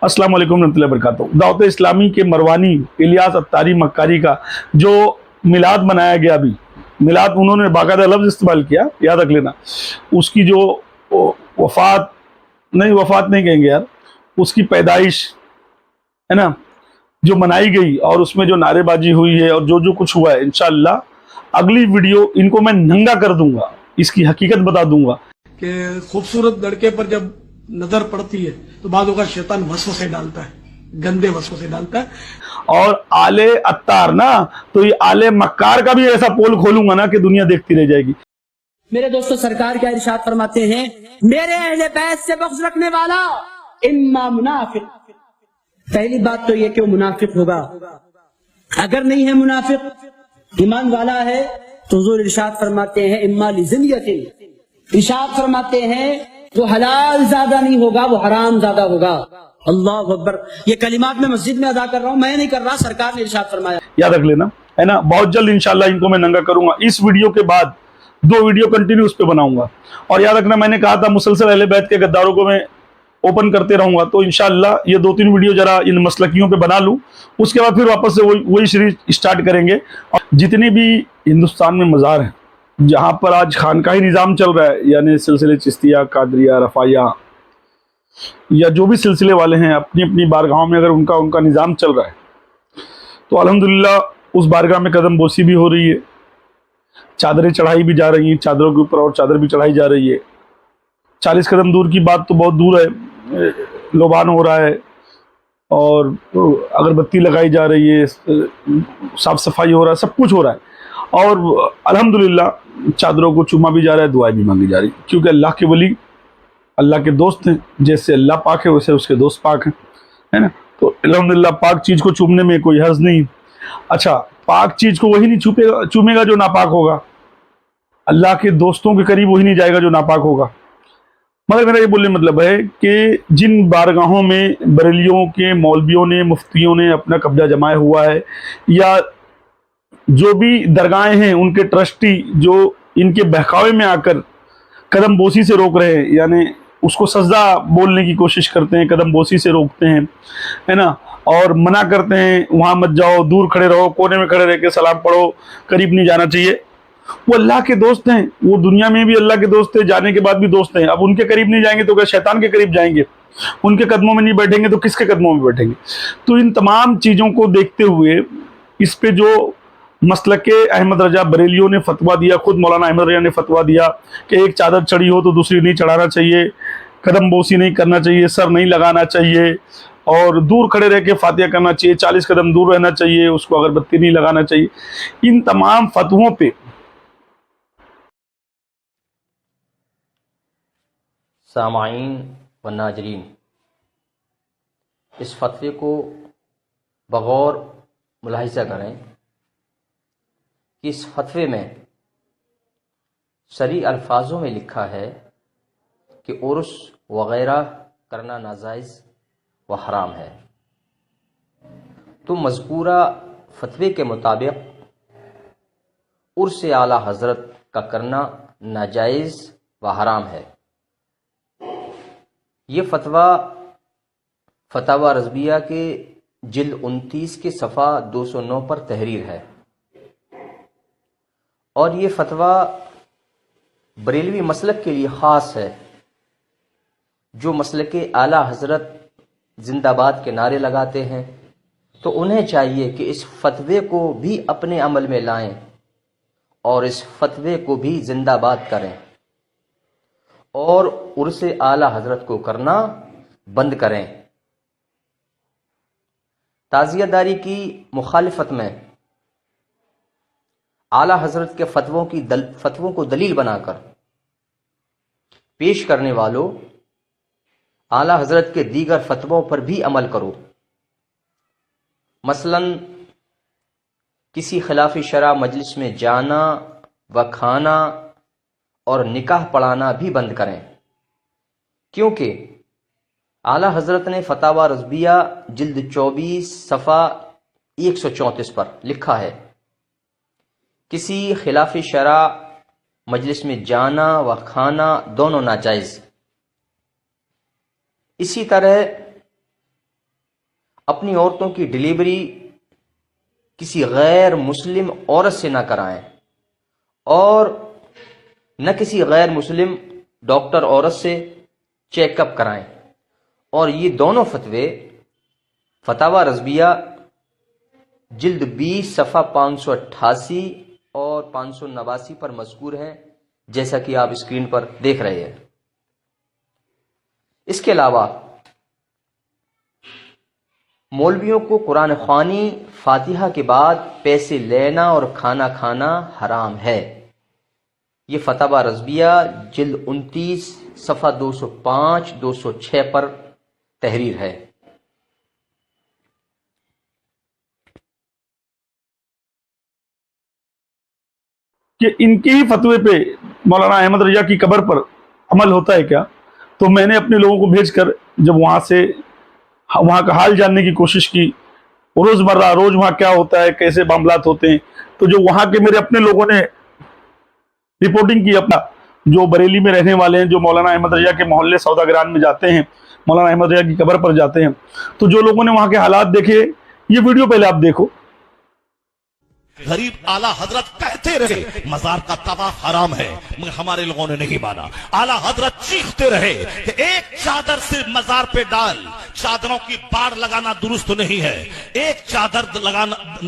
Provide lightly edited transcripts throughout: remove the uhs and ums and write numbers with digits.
अस्सलाम वालेकुम रहमतुल्लाहि वबरकातुहू। दावत इस्लामी के मरवानी इलियास अत्तारी मक्कारी का जो मिलाद मनाया गया, अभी मिलाद उन्होंने बाकायदा लफ्ज़ इस्तेमाल किया, याद रख लेना। उसकी जो वफ़ात नहीं कहेंगे यार, उसकी पैदाइश है ना, जो मनाई गई और उसमें जो नारेबाजी हुई है और जो जो कुछ हुआ है, इंशाअल्लाह अगली वीडियो इनको मैं नंगा कर दूंगा, इसकी हकीकत बता दूंगा कि खूबसूरत लड़के पर जब नजर पड़ती है तो बाद का शैतान वसवसे डालता है, गंदे वसवसे डालता है। और आले अत्तार ना, तो ये आले मक्कार का भी ऐसा पोल खोलूंगा ना कि दुनिया देखती रह जाएगी। मेरे दोस्तों, सरकार क्या इरशाद फरमाते हैं, मेरे अहले बैत से बग़्ज़ रखने वाला इम्मा मुनाफिक। पहली बात तो ये कि वो मुनाफिक होगा। अगर नहीं है मुनाफिक, ईमान वाला है, तो हुज़ूर इरशाद फरमाते हैं इम्मा लिज़िनियतिन, इरशाद फरमाते हैं वो हलाल ज्यादा नहीं होगा, वो हराम ज्यादा होगा। अल्लाह अकबर। ये कलिमात में मस्जिद में अदा कर रहा हूं, मैं नहीं कर रहा, सरकार ने इरशाद फरमाया। याद रख लेना, है ना। बहुत जल्द इंशाल्लाह इनको मैं नंगा करूंगा। इस वीडियो के बाद 2 वीडियो कंटिन्यू उस पे बनाऊंगा। और याद रखना, मैंने कहा था मुसलसल अहले बैत के गद्दारों को मैं ओपन करते रहूंगा, तो इंशाल्लाह ये 2-3 वीडियो जरा इन मसलकियों पे बना लूं, उसके बाद फिर वापस से वही सीरीज स्टार्ट करेंगे। और जितने भी हिंदुस्तान में मज़ार हैं जहां पर आज खानकाही निज़ाम चल रहा है, यानी सिलसिले चिश्तिया, कादरिया, रफ़ाया या जो भी सिलसिले वाले हैं, अपनी अपनी बारगाहों में अगर उनका निज़ाम चल रहा है, तो अल्हम्दुलिल्लाह उस बारगाह में कदम बोसी भी हो रही है, चादरें चढ़ाई भी जा रही हैं, चादरों के ऊपर और चादर भी चढ़ाई जा रही है। 40 कदम दूर की बात तो बहुत दूर है, लोबान हो रहा है और अगरबत्ती लगाई जा रही है, साफ सफाई हो रहा है, सब कुछ हो रहा है। और अल्हम्दुलिल्लाह चादरों को चूमा भी जा रहा है, दुआएं भी मांगी जा रही, क्योंकि अल्लाह के वली अल्लाह के दोस्त हैं। जैसे अल्लाह पाक है वैसे उसके दोस्त पाक हैं, है ना। तो अल्हम्दुलिल्लाह पाक चीज़ को चूमने में कोई हर्ज नहीं। अच्छा, पाक चीज़ को वही नहीं चूमेगा जो नापाक होगा, अल्लाह के दोस्तों के करीब वही नहीं जाएगा जो नापाक होगा। मगर मेरा ये बोलने मतलब है कि जिन बारगाहों में बरेलियों के मौलवियों ने, मुफ्तियों ने अपना कब्जा जमाया हुआ है, या जो भी दरगाहें हैं उनके ट्रस्टी जो इनके बहकावे में आकर कदम बोसी से रोक रहे हैं, यानी उसको सजदा बोलने की कोशिश करते हैं, कदम बोसी से रोकते हैं, है ना, और मना करते हैं वहाँ मत जाओ, दूर खड़े रहो, कोने में खड़े रह के सलाम पढ़ो, करीब नहीं जाना चाहिए। वो अल्लाह के दोस्त हैं, वो दुनिया में भी अल्लाह के दोस्त थे, जाने के बाद भी दोस्त हैं। अब उनके करीब नहीं जाएंगे तो क्या शैतान के करीब जाएंगे? उनके कदमों में नहीं बैठेंगे तो किसके कदमों में बैठेंगे? तो इन तमाम चीज़ों को देखते हुए इस पे जो मसलके अहमद रजा बरेलियों ने फतवा दिया, खुद मौलाना अहमद रजा ने फतवा दिया कि एक चादर चढ़ी हो तो दूसरी नहीं चढ़ाना चाहिए, कदम बोसी नहीं करना चाहिए, सर नहीं लगाना चाहिए, और दूर खड़े रह के फातिहा करना चाहिए, 40 कदम दूर रहना चाहिए, उसको अगरबत्ती नहीं लगाना चाहिए। इन तमाम फतवों पे सामाईन व नाजरीन, इस फतवे को बगौर मुलाहिज़ा करें कि इस फतवे में सरी अल्फाजों में लिखा है कि उर्स वग़ैरह करना नाजायज़ व हराम है। तो मज़कूरा फतवे के मुताबिक उर्स आला हज़रत का करना नाजायज़ व हराम है। ये फतवा फतावा रज़विया के जिल्द 29 के सफ़ा 209 पर तहरीर है, और ये फतवा बरेलवी मसलक के लिए ख़ास है, जो मसलक आला हज़रत जिंदाबाद के नारे लगाते हैं। तो उन्हें चाहिए कि इस फतवे को भी अपने अमल में लाएं और इस फतवे को भी जिंदाबाद करें और उर्स आला हज़रत को करना बंद करें। ताज़ियादारी की मुखालिफत में आला हज़रत के फतवों को दलील बनाकर पेश करने वालों, आला हज़रत के दीगर फतवों पर भी अमल करो। मसलन किसी खिलाफ़ी शरा मजलिस में जाना व खाना और निकाह पढ़ाना भी बंद करें, क्योंकि आला हज़रत ने फतावा रज़विया जिल्द 24 सफ़ा 134 पर लिखा है, किसी खिलाफ़ी शरा मजलिस में जाना व खाना दोनों नाजायज़। इसी तरह اپنی عورتوں کی ڈلیوری کسی غیر مسلم عورت سے نہ کرائیں اور نہ کسی غیر مسلم ڈاکٹر عورت سے چیک اپ کرائیں. اور یہ دونوں فتوے فتاوی رضویہ جلد 20 صفحہ 588 اور 589 پر مذکور ہیں، جیسا کہ آپ اسکرین پر دیکھ رہے ہیں. اس کے علاوہ مولویوں کو قرآن خوانی فاتحہ کے بعد پیسے لینا اور کھانا کھانا حرام ہے. یہ فتاوی رضویہ جلد 29 صفحہ 205 206 پر تحریر ہے. کہ ان کی ہی فتوے پہ مولانا احمد رضا کی قبر پر عمل ہوتا ہے کیا؟ تو میں نے اپنے لوگوں کو بھیج کر جب وہاں کا حال جاننے کی کوشش کی، روز وہاں کیا ہوتا ہے، کیسے معاملات ہوتے ہیں، تو جو وہاں کے میرے اپنے لوگوں نے رپورٹنگ کی، اپنا جو بریلی میں رہنے والے ہیں، جو مولانا احمد رضا کے محلے سوداگران میں جاتے ہیں، مولانا احمد رضا کی قبر پر جاتے ہیں، تو جو لوگوں نے وہاں کے حالات دیکھے، یہ ویڈیو پہلے آپ دیکھو. غریب اعلیٰ حضرت کہتے رہے مزار کا طواف حرام ہے، مگر ہمارے لوگوں نے نہیں مانا. اعلیٰ حضرت چیختے رہے کہ ایک چادر صرف مزار پہ ڈال، چادروں کی باڑ لگانا درست نہیں ہے، ایک چادر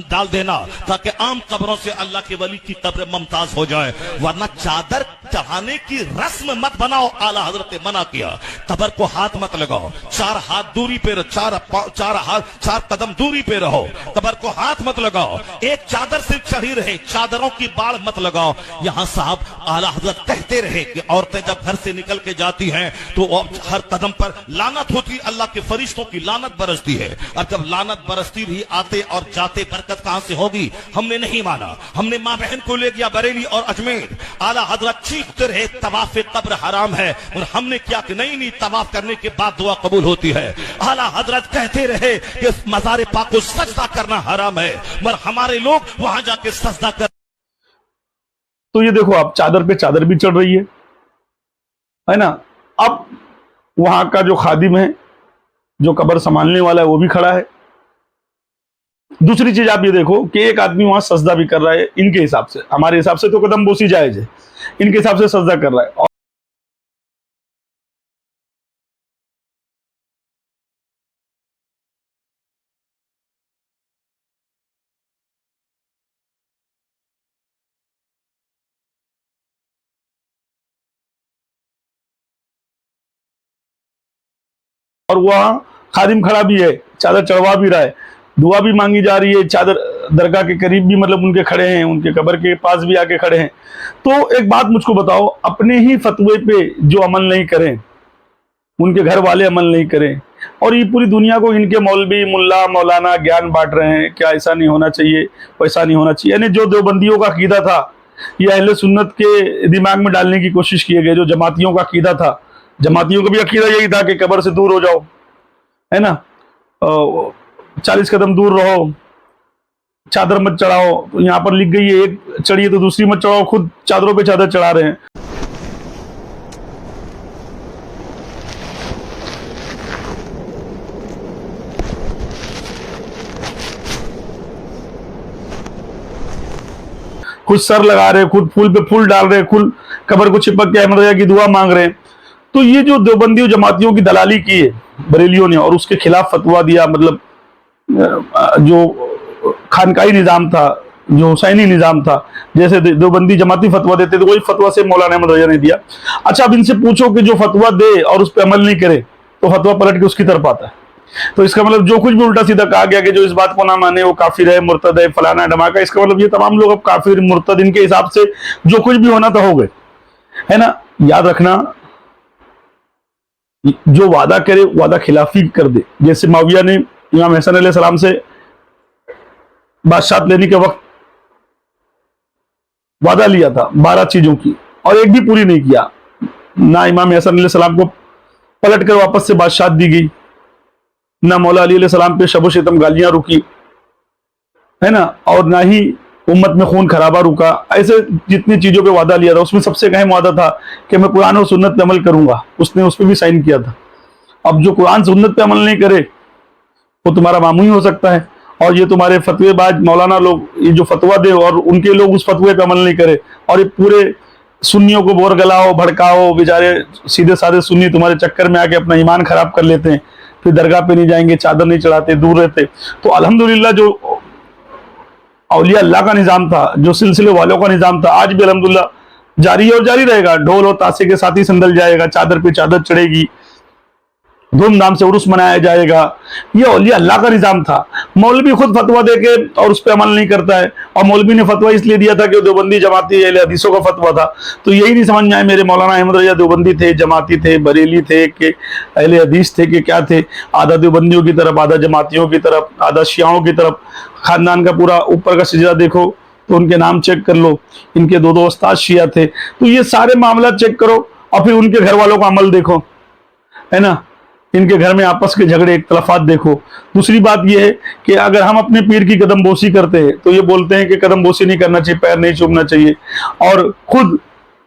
ڈال دینا تاکہ عام قبروں سے اللہ کے ولی کی قبر ممتاز ہو جائے، ورنہ چادر چڑھانے کی رسم مت بناؤ. اعلیٰ حضرت نے منع کیا. قبر کو ہاتھ مت لگاؤ، 4 ہاتھ دوری پہ، 4 قدم دوری پہ رہو، قبر کو ہاتھ مت لگاؤ، ایک چادر صرف چڑھی رہے، چادروں کی باڑ مت لگاؤ. یہاں صاحب اعلیٰ حضرت کہتے رہے کہ عورتیں جب گھر سے نکل کے جاتی ہیں تو ہر قدم پر لعنت ہوتی، اللہ کے فرشتوں کی لعنت برستی ہے، اور جب لعنت برستی رہی آتے اور جاتے برکت کہاں سے ہوگی؟ ہم نے نہیں مانا. ہم نے ماں بہن کو لے گیا بریلی اور اجمیر. اعلیٰ حضرت چیختے رہے طواف قبر حرام ہے، اور ہم نے کیا کہ نہیں طواف کرنے کے بعد دعا قبول ہوتی ہے. اعلیٰ حضرت کہتے رہے کہ مزار پاک کو سجدہ کرنا حرام ہے، مگر ہمارے لوگ وہاں جا کے سجدہ کر. تو یہ دیکھو آپ، چادر پہ چادر بھی چڑھ رہی ہے نا. اب وہاں کا جو خادم ہے، جو قبر سنبھالنے والا ہے، وہ بھی کھڑا ہے. دوسری چیز آپ یہ دیکھو کہ ایک آدمی وہاں سجدہ بھی کر رہا ہے. ان کے حساب سے، ہمارے حساب سے تو قدم بوسی جائز ہے، ان کے حساب سے سجدہ کر رہا ہے. اور وہاں خادم کھڑا بھی ہے، چادر چڑھوا بھی رہا ہے، دعا بھی مانگی جا رہی ہے. چادر درگاہ کے قریب بھی مطلب ان کے کھڑے ہیں، ان کے قبر کے پاس بھی آ کے کھڑے ہیں. تو ایک بات مجھ کو بتاؤ، اپنے ہی فتوے پہ جو عمل نہیں کریں، ان کے گھر والے عمل نہیں کریں، اور یہ پوری دنیا کو ان کے مولوی ملا مولانا گیان بانٹ رہے ہیں کیا ایسا نہیں ہونا چاہیے، ویسا نہیں ہونا چاہیے. یعنی جو دیوبندیوں کا عقیدہ تھا، یہ اہل سنت کے دماغ میں ڈالنے کی کوشش کی گئی. جو جماعتیوں کا عقیدہ تھا، جماعتیوں کا بھی عقیدہ یہی تھا کہ قبر سے دور ہو جاؤ، ہے نا، 40 قدم دور رہو، چادر مت چڑھاؤ. یہاں پر لکھ گئی ہے ایک چڑھیے تو دوسری مت چڑھاؤ، خود چادروں پہ چادر چڑھا رہے ہیں. خود سر لگا رہے، خود پھول پہ پھول ڈال رہے، خود قبر کو چپک کے احمد رضا کی دعا مانگ رہے ہیں. تو یہ جو دیوبندیوں جماعتیوں کی دلالی کی ہے بریلیوں نے، اور اس کے خلاف فتویٰ دیا، مطلب جو خانقاہی نظام تھا، جو حسینی نظام تھا، جیسے دیوبندی جماعتی فتویٰ دیتے تو وہی فتویٰ سے مولانا احمد رضا نے دیا. اچھا، اب ان سے پوچھو کہ جو فتویٰ دے اور اس پہ عمل نہیں کرے تو فتویٰ پلٹ کے اس کی طرف آتا ہے. تو اس کا مطلب جو کچھ بھی الٹا سیدھا کہا گیا کہ جو اس بات کو نہ مانے وہ کافر ہے، مرتد ہے، فلانا ڈھماکا، اس کا مطلب یہ تمام لوگ اب کافر مرتد ان کے حساب سے جو کچھ بھی ہونا تھا ہو گئے، ہے نا. یاد رکھنا، جو وعدہ کرے وعدہ خلافی کر دے. جیسے معاویہ نے امام حسن علیہ السلام سے بادشاہت لینے کے وقت وعدہ لیا تھا 12 چیزوں کی، اور ایک بھی پوری نہیں کیا. نہ امام حسن علیہ السلام کو پلٹ کر واپس سے بادشاہت دی گئی، نہ مولا علی علیہ السلام پہ شب و شتم گالیاں رکی، ہے نا، اور نہ ہی امت میں خون خرابہ رکا. ایسے جتنی چیزوں پہ وعدہ لیا تھا، اس میں سب سے اہم وعدہ تھا کہ میں قرآن اور سنت پہ عمل کروں گا. اس نے اس پہ بھی سائن کیا تھا. اب جو قرآن سنت پہ عمل نہیں کرے वो तुम्हारा मामू ही हो सकता है, और ये तुम्हारे फतवेबाज मौलाना लोग ये जो फतवा दे और उनके लोग उस फतवे पे अमल नहीं करे, और ये पूरे सुन्नियों को बोर गलाओ भड़काओ, बेचारे सीधे साधे सुन्नी तुम्हारे चक्कर में आके अपना ईमान खराब कर लेते हैं, फिर दरगाह पे नहीं जाएंगे, चादर नहीं चढ़ाते, दूर रहते। तो अल्हम्दुलिल्लाह जो औलिया अल्लाह का निजाम था, जो सिलसिले वालों का निजाम था, आज भी अल्हम्दुलिल्लाह जारी है और जारी रहेगा। ढोल और ताशे के साथ ही संदल जाएगा, चादर पे चादर चढ़ेगी, धूमधाम से उर्स मनाया जाएगा। ये औलिया अल्लाह का निजाम था। मौलवी खुद फतवा देके और उस पर अमल नहीं करता है, और मौलवी ने फतवा इसलिए दिया था कि वो देवबंदी जमाती अहले हदीसों का फतवा था। तो यही नहीं समझ में आए मेरे मौलाना अहमद रजा देवबंदी थे, जमाती थे, बरेली थे, कि अहले हदीस थे, कि क्या थे। आधा देवबंदियों की तरफ, आधा जमातियों की तरफ, आधा शियाओं की तरफ। खानदान का पूरा ऊपर का सिजरा देखो तो उनके नाम चेक कर लो, इनके दो दो उस्ताद शिया थे। तो ये सारे मामला चेक करो और फिर उनके घर वालों का अमल देखो, है ना। इनके घर में आपस के झगड़े, इख्तलाफात देखो। दूसरी बात यह है कि अगर हम अपने पीर की कदम बोसी करते हैं तो ये बोलते हैं कि कदम बोसी नहीं करना चाहिए, पैर नहीं चूमना चाहिए। और खुद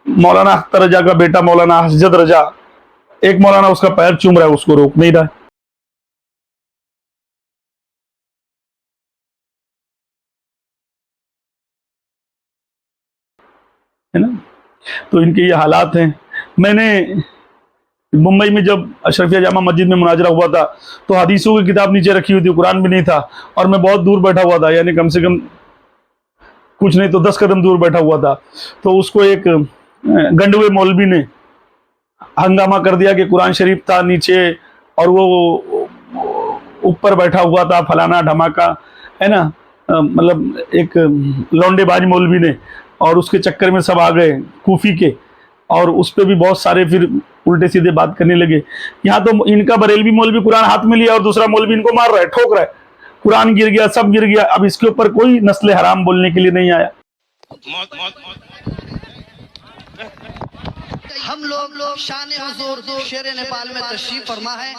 मौलाना अख्तर रजा का बेटा मौलाना हसजद रजा, एक मौलाना उसका पैर चूम रहा है, उसको रोक नहीं रहा है। है ना। तो इनके ये हालात हैं। मैंने मुंबई में जब अशरफिया जामा मस्जिद में मुनाजरा हुआ था तो हदीसों की किताब नीचे रखी हुई थी, कुरान भी नहीं था, और मैं बहुत दूर बैठा हुआ था, यानी कम से कम कुछ नहीं तो 10 कदम दूर बैठा हुआ था। तो उसको एक गंडवे मौलवी ने हंगामा कर दिया कि कुरान शरीफ था नीचे और वो ऊपर बैठा हुआ था, फलाना धमाका, है ना। मतलब एक लौंडेबाज मौलवी ने, और उसके चक्कर में सब आ गए कूफी के, और उस पर भी बहुत सारे फिर उल्टे सीधे बात करने लगे। यहाँ तो इनका बरेलवी मौलवी कुरान हाथ में लिया और दूसरा मौलवी इनको मार रहा है, ठोक रहा है, कुरान गिर गया, सब गिर गया। अब इसके ऊपर कोई नस्ल हराम बोलने के लिए नहीं आया। हम लोग शान हुजूर शेर नेपाल में तशरीफ फरमा है।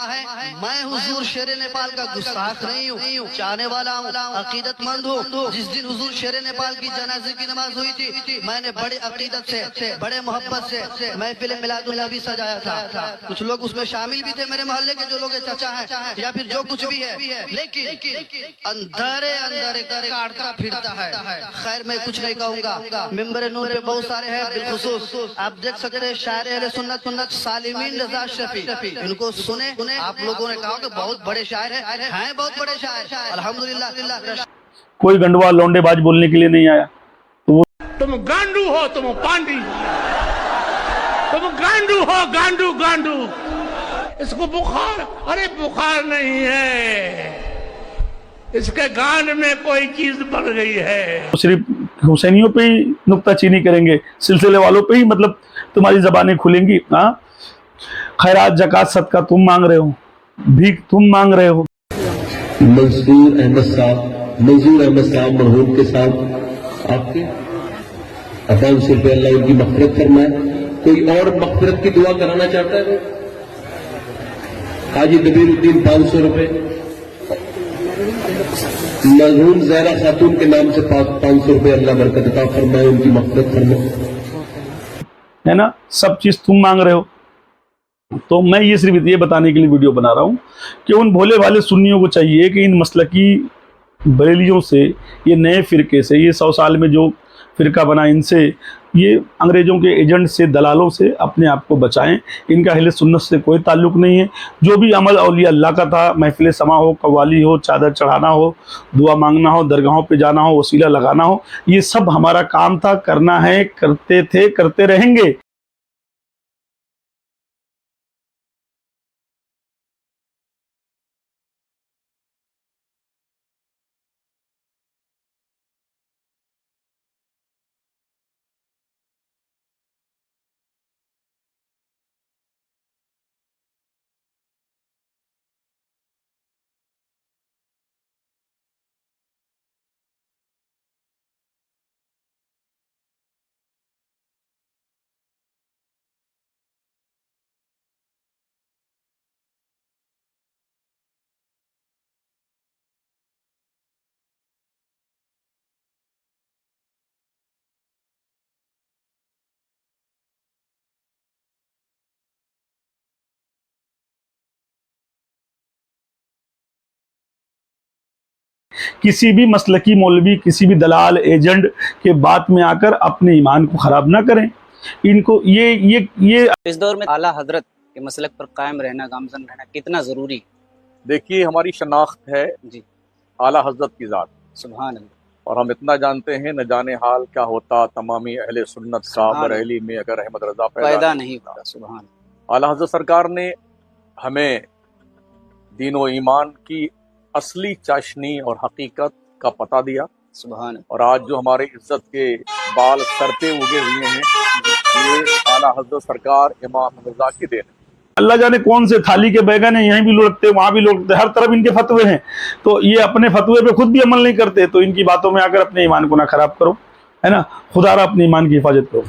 मैं हुजूर शेर नेपाल का गुस्ताख नहीं हूँ, चाहने वाला हूँ, अकीदतमंद हूँ। जिस दिन हुजूर शेर नेपाल की जनाजे की नमाज हुई थी, मैंने बड़े अकीदत से, बड़े मोहब्बत से महफिल मिलादुल नबी सजाया था। कुछ लोग उसमें शामिल भी थे, मेरे मोहल्ले के जो लोग चाचा है या फिर जो कुछ भी है, लेकिन अंदर अंदर काटता फिरता है। खैर मैं कुछ नहीं कहूँगा, मिंबर नूर पे बहुत सारे हैं, बिलखुसूस आप देख सकते हैं शायर अहले सुन्नत सालिमीन रजा शफी, इनको सुने। आप लोगों ने कहा कि बहुत बड़े शायर हैं बहुत बड़े शायर, अल्हम्दुलिल्लाह। कोई गंडवा लौंडेबाज बोलने के लिए नहीं आया। तुम गांडू हो, तुम पांडी, तुम गांडू हो, गांडू गांडू। इसको बुखार, अरे बुखार नहीं है, इसके गांड में कोई चीज बढ़ गई है। सिर्फ हुसैनियों पे ही नुक्ताचीनी करेंगे, सिलसिले वालों पे ही मतलब तुम्हारी जबानें खुलेंगी। हाँ, खैरात जकात सदका तुम मांग रहे हो, भीख तुम मांग रहे हो। मंजूर अहमद साहब मरहूम के साथ आपके 500 रुपये, अल्लाह उनकी मग़फ़िरत फरमाए। कोई और मग़फ़िरत की दुआ कराना चाहता है? हाजी दबीरुद्दीन 500 रुपये, मरहूम ज़हरा खातून के नाम से 500 रुपये, अल्लाह बरकत अता फरमाए, उनकी मग़फ़िरत फरमाए। है ना, सब चीज तुम मांग रहे हो। तो मैं ये सिर्फ ये बताने के लिए वीडियो बना रहा हूँ कि उन भोले भाले सुन्नियों को चाहिए कि इन मसलकी बरेलियों से, ये नए फिरके से, ये 100 साल में जो फिरका बना, इनसे, ये अंग्रेजों के एजेंट से, दलालों से अपने आप को बचाएं। इनका अहले सुन्नत से कोई ताल्लुक नहीं है। जो भी अमल औलिया अल्लाह का था, महफिल समा हो, कव्वाली हो, चादर चढ़ाना हो, दुआ मांगना हो, दरगाहों पे जाना हो, वसीला लगाना हो, ये सब हमारा काम था, करना है, करते थे, करते रहेंगे। किसी भी मसलकी मौलवी, किसी भी दलाल एजेंट के बात में आकर अपने ईमान को ख़राब ना करें। इनको ये इस दौर में आला हजरत के मसलक पर कायम रहना, गामजन रहना कितना ज़रूरी है? देखिए, हमारी शनाख्त है जी, आला हजरत की ज़ात, सुभान अल्लाह। और हम इतना जानते हैं न जाने हाल क्या होता तमामी अहले सुन्नत का सुभान बरेली में अगर अहमद रज़ा पैदा पैदा नहीं होता। सुभान आला हजरत सरकार ने हमें दीन व ईमान की असली चाशनी और हकीकत का पता दिया, सुभान अल्लाह। और आज जो हमारे इज्जत के बाल सर पे उगे हुए हैं, ये आला हजरत सरकार इमाम रज़ा की देन है। अल्लाह जाने कौन से थाली के बैगन हैं, यहीं भी लुढ़कते हैं, वहाँ भी लुढ़कते हैं, हर तरफ इनके फतवे हैं। तो ये अपने फतवे पे खुद भी अमल नहीं करते, तो इनकी बातों में आकर अपने ईमान को ना खराब करो, है ना। खुदा अपने ईमान की हिफाजत करो।